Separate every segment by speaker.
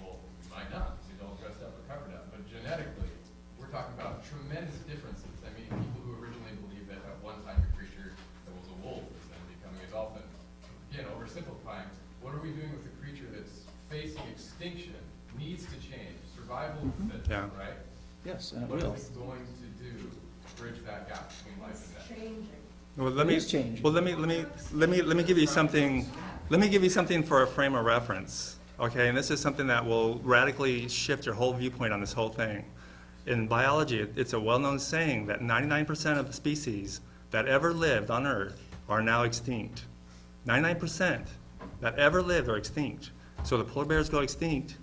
Speaker 1: Well, you might not, because you don't dress up or covered up. But genetically, we're talking about tremendous differences. I mean, people who originally believed that at one time a creature that was a wolf is then becoming a dolphin. Again, oversimplifying, what are we doing with a creature that's facing extinction, needs to change, survival of the fittest,
Speaker 2: Yeah.
Speaker 1: right?
Speaker 3: Yes, and it
Speaker 1: What
Speaker 3: will.
Speaker 1: is it going to do to bridge that gap between life and death?
Speaker 4: Changing.
Speaker 2: Well,
Speaker 3: It is changing.
Speaker 2: let me give you something. Let me give you something for a frame of reference. Okay, and this is something that will radically shift your whole viewpoint on this whole thing. In biology, it's a well-known saying that 99% of the species that ever lived on Earth are now extinct. 99% that ever lived are extinct. So the polar bears go extinct,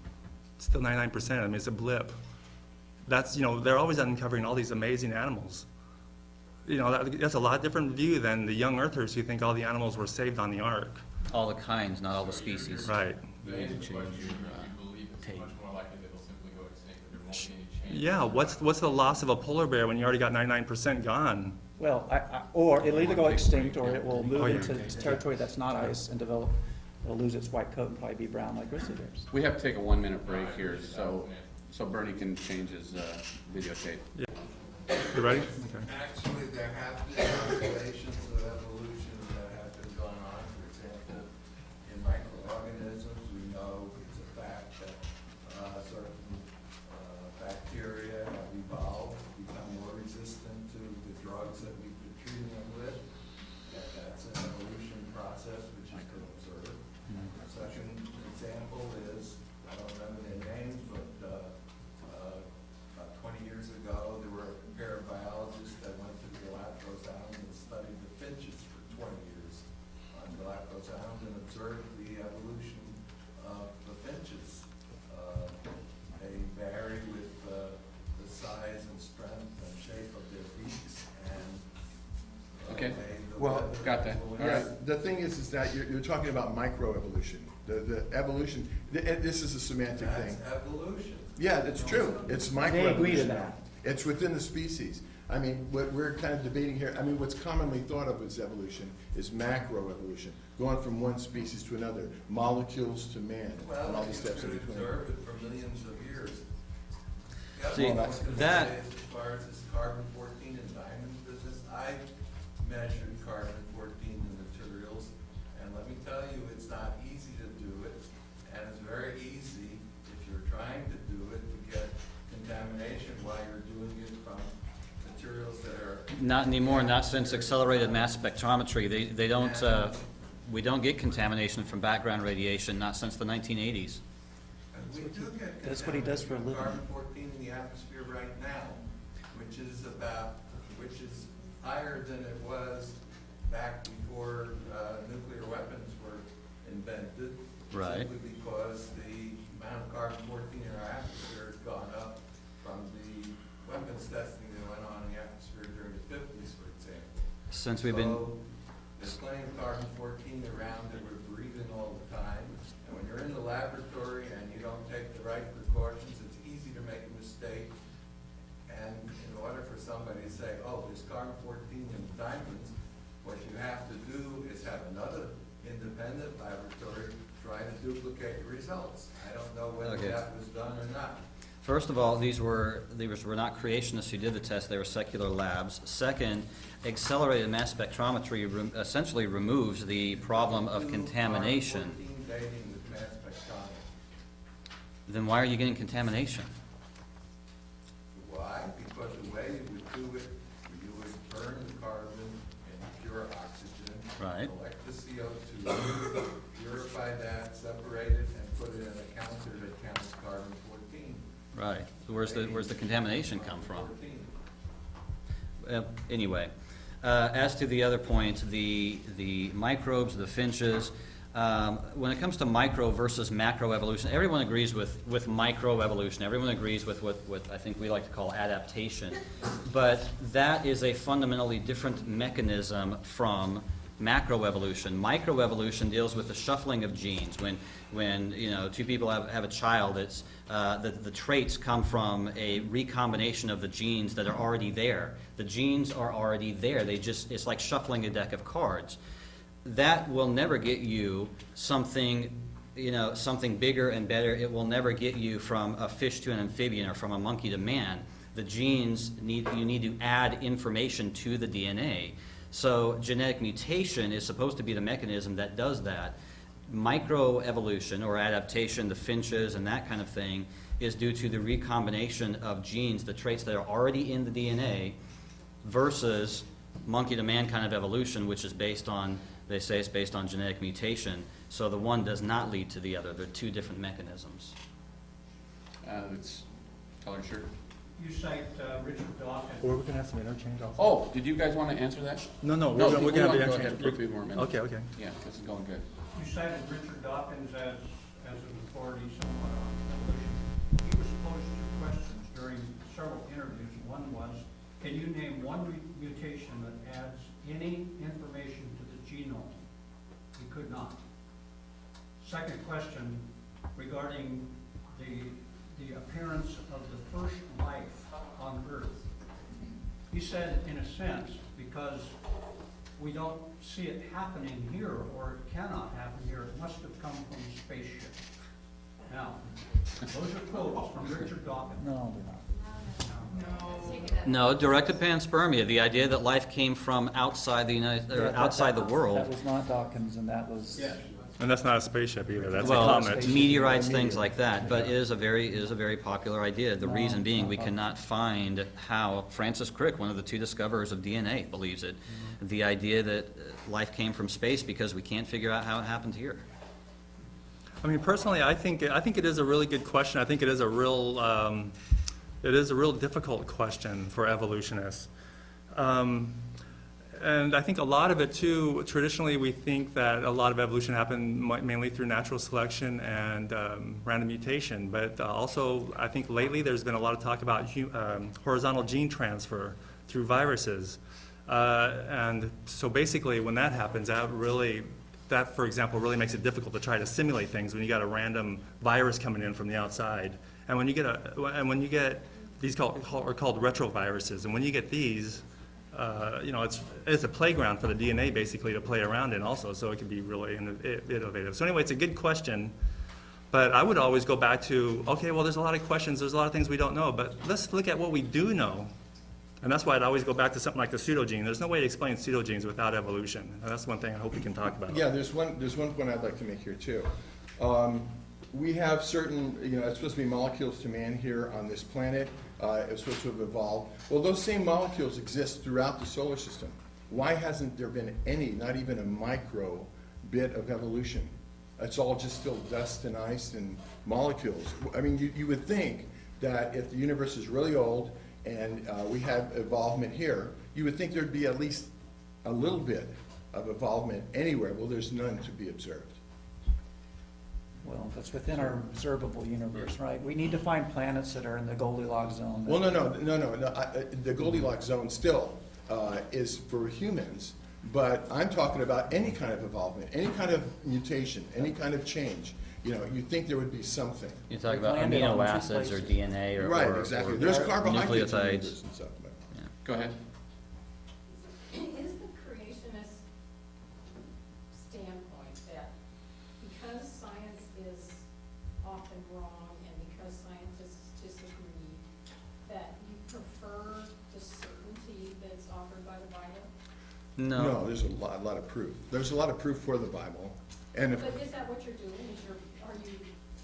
Speaker 2: it's still 99%. I mean, it's a blip. That's, they're always uncovering all these amazing animals. That's a lot different view than the young earthers who think all the animals were saved on the ark.
Speaker 3: All the kinds, not all the species.
Speaker 2: Right.
Speaker 1: The answer to the question, you believe it's much more likely that they'll simply go extinct, that there won't be any change.
Speaker 2: Yeah, what's the loss of a polar bear when you already got 99% gone?
Speaker 5: Well, or it'll either go extinct or it will move
Speaker 2: Oh, yeah.
Speaker 5: into territory that's not ice and develop, it'll lose its white coat and probably be brown like grizzly bears.
Speaker 6: We have to take a 1-minute break here, so Bernie can change his videotape.
Speaker 2: You ready? Okay.
Speaker 7: Actually, there have been observations of evolution that have been going on. For example, in microorganisms, we know it's a fact that certain bacteria have evolved, become more resistant to the drugs that we've been treating them with. That's an evolution process which has been observed. A second example is, I don't remember their names, but about 20 years ago, there were a pair of biologists that went to the Galapagos Islands and studied the finches for 20 years on Galapagos Islands and observed the evolution of the finches. They vary with the size and strength and shape of their beaks and
Speaker 6: Okay.
Speaker 7: the
Speaker 8: Well,
Speaker 7: weather
Speaker 6: got that.
Speaker 7: influence.
Speaker 6: All right.
Speaker 8: The thing is that you're talking about microevolution. The evolution, this is a semantic thing.
Speaker 7: That's evolution.
Speaker 8: Yeah, it's true. It's microevolution.
Speaker 5: They agree to that.
Speaker 8: It's within the species. I mean, what we're kind of debating here, I mean, what's commonly thought of as evolution is macroevolution, going from one species to another, molecules to man, and all
Speaker 7: Well,
Speaker 8: the
Speaker 7: you
Speaker 8: steps in
Speaker 7: could
Speaker 8: between.
Speaker 7: observe it for millions of years. The
Speaker 3: See,
Speaker 7: other one I was gonna
Speaker 3: that-
Speaker 7: say is as far as this carbon-14 in diamond business, I measured carbon-14 in materials, and let me tell you, it's not easy to do it, and it's very easy, if you're trying to do it, to get contamination while you're doing it from materials that are.
Speaker 3: Not anymore, not since accelerated mass spectrometry. They don't, we don't get contamination from background radiation, not since the 1980s.
Speaker 7: And we do get
Speaker 5: That's what he does for a living.
Speaker 7: Carbon-14 in the atmosphere right now, which is higher than it was back before nuclear weapons were invented.
Speaker 3: Right.
Speaker 7: Simply because the amount of carbon-14 in our atmosphere has gone up from the weapons testing that went on in the atmosphere during the 50s, for example.
Speaker 3: Since we've been,
Speaker 7: So, there's plenty of carbon-14 around that we're breathing all the time. And when you're in the laboratory and you don't take the right precautions, it's easy to make a mistake. And in order for somebody to say, oh, there's carbon-14 in diamonds, what you have to do is have another independent laboratory try to duplicate the results. I don't know whether
Speaker 3: Okay.
Speaker 7: that was done or not.
Speaker 3: first of all, these were not creationists who did the test, they were secular labs. Second, accelerated mass spectrometry essentially removes the problem of
Speaker 7: Do
Speaker 3: contamination.
Speaker 7: carbon-14 dating with mass spectrometry.
Speaker 3: Then why are you getting contamination?
Speaker 7: Why? Because the way you would do it, you would burn the carbon in pure oxygen.
Speaker 3: Right.
Speaker 7: Collect the CO2, purify that, separate it, and put it in a counter that counts carbon-14.
Speaker 3: Right, so where's the contamination come from? Anyway, as to the other point, the microbes, the finches, when it comes to micro versus macroevolution, everyone agrees with microevolution. Everyone agrees with what I think we like to call adaptation. But that is a fundamentally different mechanism from macroevolution. Microevolution deals with the shuffling of genes. When two people have a child, it's the traits come from a recombination of the genes that are already there. The genes are already there. It's like shuffling a deck of cards. That will never get you something something bigger and better. It will never get you from a fish to an amphibian or from a monkey to man. The genes you need to add information to the DNA. So genetic mutation is supposed to be the mechanism that does that. Microevolution or adaptation, the finches and that kind of thing, is due to the recombination of genes, the traits that are already in the DNA, versus monkey to man kind of evolution, which is based on, they say it's based on genetic mutation. So the one does not lead to the other. They're two different mechanisms.
Speaker 6: It's color shirt.
Speaker 4: You cite Richard Dawkins.
Speaker 2: Or we're gonna have some interchange also.
Speaker 6: Oh, did you guys want to answer that?
Speaker 2: No,
Speaker 6: No,
Speaker 2: we're
Speaker 6: go
Speaker 2: gonna have
Speaker 6: on,
Speaker 2: the
Speaker 6: go ahead
Speaker 2: interchange.
Speaker 6: for a few more minutes.
Speaker 2: Okay.
Speaker 6: Yeah, this is going good.
Speaker 4: You cited Richard Dawkins as an authority somewhat on evolution. He was posed two questions during several interviews. One was, can you name one mutation that adds any information to the genome? He could not. Second question regarding the appearance of the first life on Earth. He said, in a sense, because we don't see it happening here, or it cannot happen here, it must have come from a spaceship. Now, those are quotes from Richard Dawkins.
Speaker 5: No, they're not.
Speaker 3: No, directed panspermia, the idea that life came from outside the outside the world.
Speaker 5: That was not Dawkins, and that was.
Speaker 4: Yes.
Speaker 2: And that's not a spaceship either, that's a
Speaker 3: Well,
Speaker 2: comet.
Speaker 3: meteorites, things like that, but it is a very popular idea. The reason being, we cannot find how Francis Crick, one of the two discoverers of DNA, believes it. The idea that life came from space, because we can't figure out how it happened here.
Speaker 2: I mean, personally, I think it is a really good question. I think it is a real difficult question for evolutionists. And I think a lot of it too, traditionally we think that a lot of evolution happened mainly through natural selection and random mutation, but also I think lately there's been a lot of talk about horizontal gene transfer through viruses. And so basically when that happens, that for example really makes it difficult to try to simulate things when you got a random virus coming in from the outside. And when you get these are called retroviruses, and when you get these, it's a playground for the DNA basically to play around in also, so it can be really innovative. So anyway, it's a good question, but I would always go back to, okay, well, there's a lot of questions, there's a lot of things we don't know, but let's look at what we do know. And that's why I'd always go back to something like the pseudogene. There's no way to explain pseudogenes without evolution, and that's one thing I hope we can talk about.
Speaker 8: Yeah, there's one point I'd like to make here too. We have certain, it's supposed to be molecules to man here on this planet. It's supposed to have evolved. Well, those same molecules exist throughout the solar system. Why hasn't there been any, not even a micro bit of evolution? It's all just still dust and ice and molecules. I mean, you would think that if the universe is really old and we have evolvement here, you would think there'd be at least a little bit of evolvement anywhere. Well, there's none to be observed.
Speaker 5: Well, that's within our observable universe, right? We need to find planets that are in the Goldilocks zone.
Speaker 8: Well, no. The Goldilocks zone still is for humans, but I'm talking about any kind of evolvement, any kind of mutation, any kind of change. You'd think there would be something.
Speaker 3: You talk about
Speaker 5: Landed on
Speaker 3: amino
Speaker 5: two
Speaker 3: acids or
Speaker 5: places.
Speaker 3: DNA or
Speaker 8: Right, exactly. There's carbohydrates in the
Speaker 3: nucleotides.
Speaker 8: universe and stuff. But.
Speaker 6: Go ahead.
Speaker 9: Is the creationist standpoint that because science is often wrong and because scientists disagree, that you prefer the certainty that's offered by the Bible?
Speaker 8: No, there's a lot of proof. There's a lot of proof for the Bible. And if,
Speaker 9: But is that what you're doing? Are you?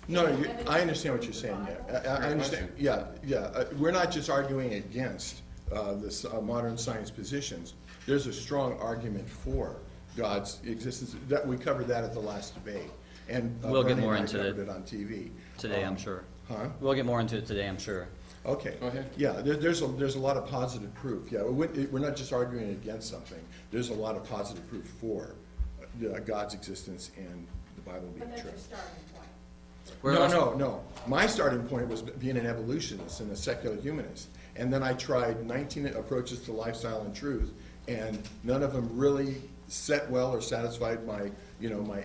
Speaker 8: no,
Speaker 9: evidence
Speaker 8: I understand what
Speaker 9: to
Speaker 8: you're
Speaker 9: prove
Speaker 8: saying.
Speaker 9: the
Speaker 8: Yeah,
Speaker 9: Bible?
Speaker 8: I understand. Yeah. We're not just arguing against this modern science positions. There's a strong argument for God's existence. That we covered that at the last debate, and
Speaker 3: We'll get
Speaker 8: Bernie
Speaker 3: more
Speaker 8: and I
Speaker 3: into
Speaker 8: covered
Speaker 3: it
Speaker 8: it on TV
Speaker 3: Today, I'm sure.
Speaker 8: Huh?
Speaker 3: We'll get more into it today, I'm sure.
Speaker 8: Okay.
Speaker 6: Go ahead.
Speaker 8: Yeah, there's a lot of positive proof. Yeah, we're not just arguing against something. There's a lot of positive proof for God's existence and the Bible being
Speaker 9: But that's
Speaker 8: true.
Speaker 9: your starting point.
Speaker 3: We're also-
Speaker 8: No. My starting point was being an evolutionist and a secular humanist. And then I tried 19 approaches to lifestyle and truth, and none of them really set well or satisfied my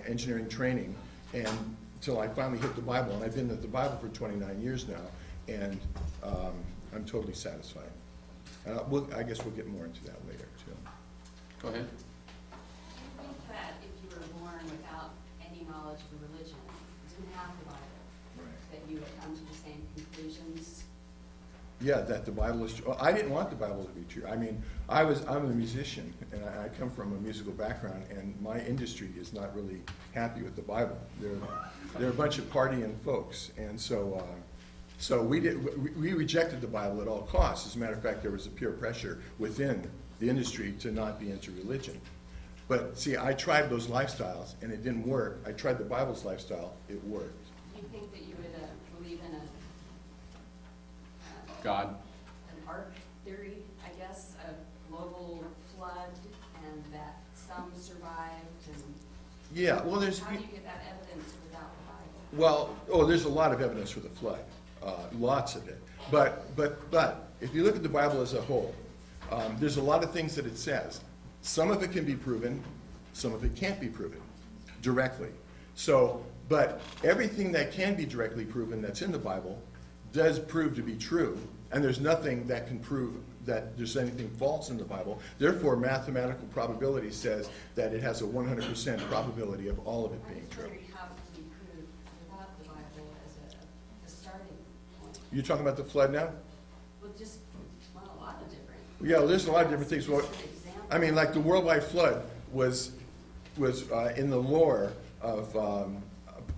Speaker 8: engineering training, and until I finally hit the Bible. And I've been at the Bible for 29 years now, and I'm totally satisfied. I guess we'll get more into that later, too.
Speaker 6: Go ahead.
Speaker 10: I think that if you were born without any knowledge of religion, didn't have the Bible, that you would come to the same conclusions?
Speaker 8: Yeah, that the Bible is true. Well, I didn't want the Bible to be true. I mean, I'm a musician, and I come from a musical background, and my industry is not really happy with the Bible. They're a bunch of partying folks, and so we rejected the Bible at all costs. As a matter of fact, there was a peer pressure within the industry to not be into religion. But see, I tried those lifestyles, and it didn't work. I tried the Bible's lifestyle, it worked.
Speaker 10: Do you think that you would believe in
Speaker 6: God.
Speaker 10: an ark theory, I guess, a global flood, and that some survived, and
Speaker 8: Yeah, well, there's...
Speaker 10: how do you get that evidence without the Bible?
Speaker 8: Well, there's a lot of evidence for the flood, lots of it. But if you look at the Bible as a whole, there's a lot of things that it says. Some of it can be proven, some of it can't be proven directly. So, but everything that can be directly proven that's in the Bible does prove to be true, and there's nothing that can prove that there's anything false in the Bible. Therefore, mathematical probability says that it has a 100% probability of all of it being
Speaker 10: I just
Speaker 8: true.
Speaker 10: wondered how it can be proved without the Bible as a starting point.
Speaker 8: You're talking about the flood now?
Speaker 10: Well, just, well, a lot of different.
Speaker 8: Yeah, there's a lot of different things. Well,
Speaker 10: Just an example.
Speaker 8: I mean, like the worldwide flood was in the lore of,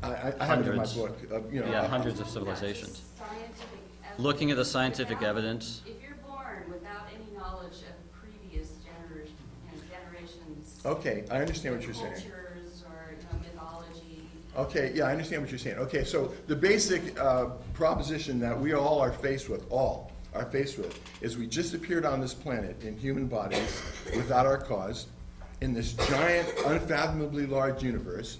Speaker 8: I have it in my
Speaker 3: Hundreds.
Speaker 8: book,
Speaker 3: Yeah, hundreds of civilizations.
Speaker 10: Scientific evidence.
Speaker 3: Looking at the scientific evidence,
Speaker 10: If you're born without any knowledge of previous generations.
Speaker 8: Okay, I understand what you're saying.
Speaker 10: Cultures or, mythology.
Speaker 8: Okay, yeah, I understand what you're saying. Okay, so the basic proposition that we all are faced with, is we just appeared on this planet in human bodies without our cause, in this giant, unfathomably large universe.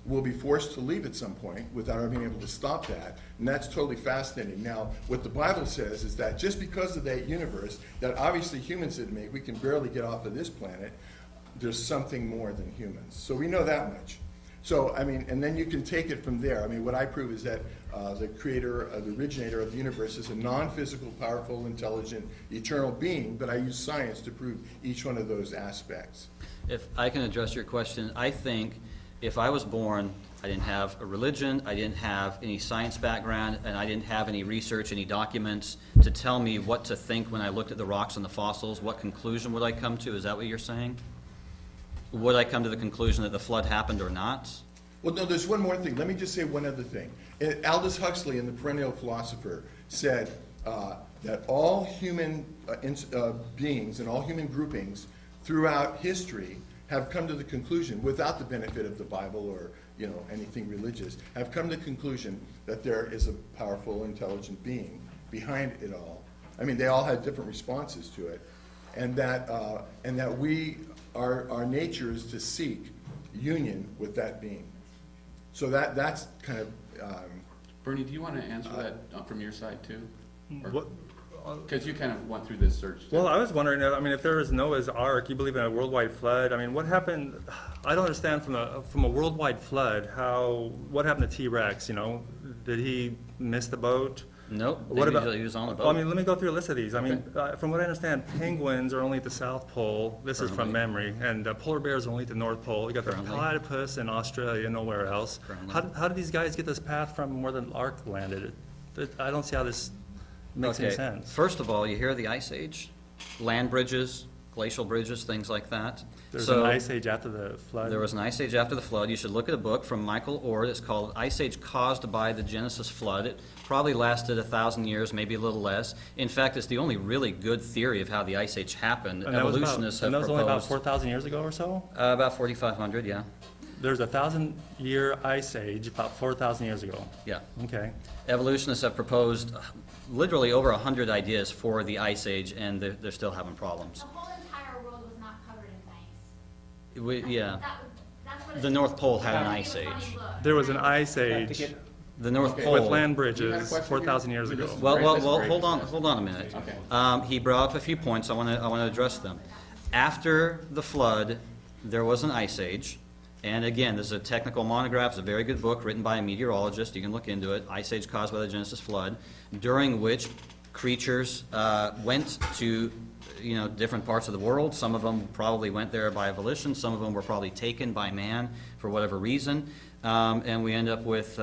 Speaker 8: We'll be forced to leave at some point without ever being able to stop that, and that's totally fascinating. Now, what the Bible says is that just because of that universe that obviously humans didn't make, we can barely get off of this planet, there's something more than humans. So we know that much. So, I mean, and then you can take it from there. I mean, what I prove is that the creator, the originator of the universe is a non-physical, powerful, intelligent, eternal being, but I use science to prove each one of those aspects.
Speaker 3: if I can address your question, I think if I was born, I didn't have a religion, I didn't have any science background, and I didn't have any research, any documents to tell me what to think when I looked at the rocks and the fossils, what conclusion would I come to? Is that what you're saying? Would I come to the conclusion that the flood happened or not?
Speaker 8: Well, no, there's one more thing. Let me just say one other thing. Aldous Huxley, in The Perennial Philosopher, said that all human beings and all human groupings throughout history have come to the conclusion, without the benefit of the Bible or anything religious, have come to the conclusion that there is a powerful, intelligent being behind it all. I mean, they all had different responses to it, and that our nature is to seek union with that being. So that's kind of.
Speaker 6: Bernie, do you want to answer that from your side too?
Speaker 2: What-
Speaker 6: Because you kind of went through this search.
Speaker 2: Well, I was wondering, I mean, if there was Noah's Ark, you believe in a worldwide flood, I mean, what happened, I don't understand from a worldwide flood, what happened to T-Rex, Did he miss the boat?
Speaker 3: Nope,
Speaker 2: What about?
Speaker 3: he was on the
Speaker 2: Well, I
Speaker 3: boat.
Speaker 2: mean, let me go through a list of these. I mean,
Speaker 6: Okay.
Speaker 2: from what I understand, penguins are only at the South Pole. This is from
Speaker 3: Currently.
Speaker 2: memory. And polar bears are only at the North Pole. You got the
Speaker 3: Currently.
Speaker 2: platypus in Australia, nowhere else.
Speaker 3: Currently.
Speaker 2: How did these guys get this path from where the Ark landed? I don't see how this makes any
Speaker 3: Okay,
Speaker 2: sense.
Speaker 3: first of all, you hear the Ice Age, land bridges, glacial bridges, things like that.
Speaker 2: There's
Speaker 3: So,
Speaker 2: an ice age after the flood.
Speaker 3: there was an ice age after the flood. You should look at a book from Michael Ord. It's called Ice Age Caused by the Genesis Flood. It probably lasted 1,000 years, maybe a little less. In fact, it's the only really good theory of how the Ice Age happened.
Speaker 2: And that was
Speaker 3: Evolutionists
Speaker 2: and that
Speaker 3: have
Speaker 2: was only about
Speaker 3: proposed
Speaker 2: 4,000 years ago or so?
Speaker 3: about 4,500, yeah.
Speaker 2: There's a 1,000-year ice age about 4,000 years ago.
Speaker 3: Yeah.
Speaker 2: Okay.
Speaker 3: Evolutionists have proposed literally over 100 ideas for the Ice Age, and they're still having problems.
Speaker 11: The whole entire world was not covered in ice.
Speaker 3: Yeah.
Speaker 11: That's what
Speaker 3: The
Speaker 11: it-
Speaker 3: North Pole had an
Speaker 11: it
Speaker 3: ice
Speaker 11: was funny
Speaker 3: age.
Speaker 11: look.
Speaker 2: There was an ice
Speaker 5: Have to
Speaker 2: age
Speaker 5: get-
Speaker 3: The North
Speaker 6: Okay.
Speaker 3: Pole.
Speaker 2: with land
Speaker 6: You had a
Speaker 2: bridges
Speaker 6: question
Speaker 2: 4,000
Speaker 6: here?
Speaker 2: years ago.
Speaker 6: This is
Speaker 3: Well,
Speaker 6: great.
Speaker 3: well,
Speaker 6: This is
Speaker 3: well,
Speaker 6: great.
Speaker 3: hold on a minute.
Speaker 6: Okay.
Speaker 3: He brought up a few points. I want to address them. After the flood, there was an ice age, and again, this is a technical monograph. It's a very good book written by a meteorologist. You can look into it. Ice Age Caused by the Genesis Flood, during which creatures went to different parts of the world. Some of them probably went there by volition. Some of them were probably taken by man for whatever reason. and we end up with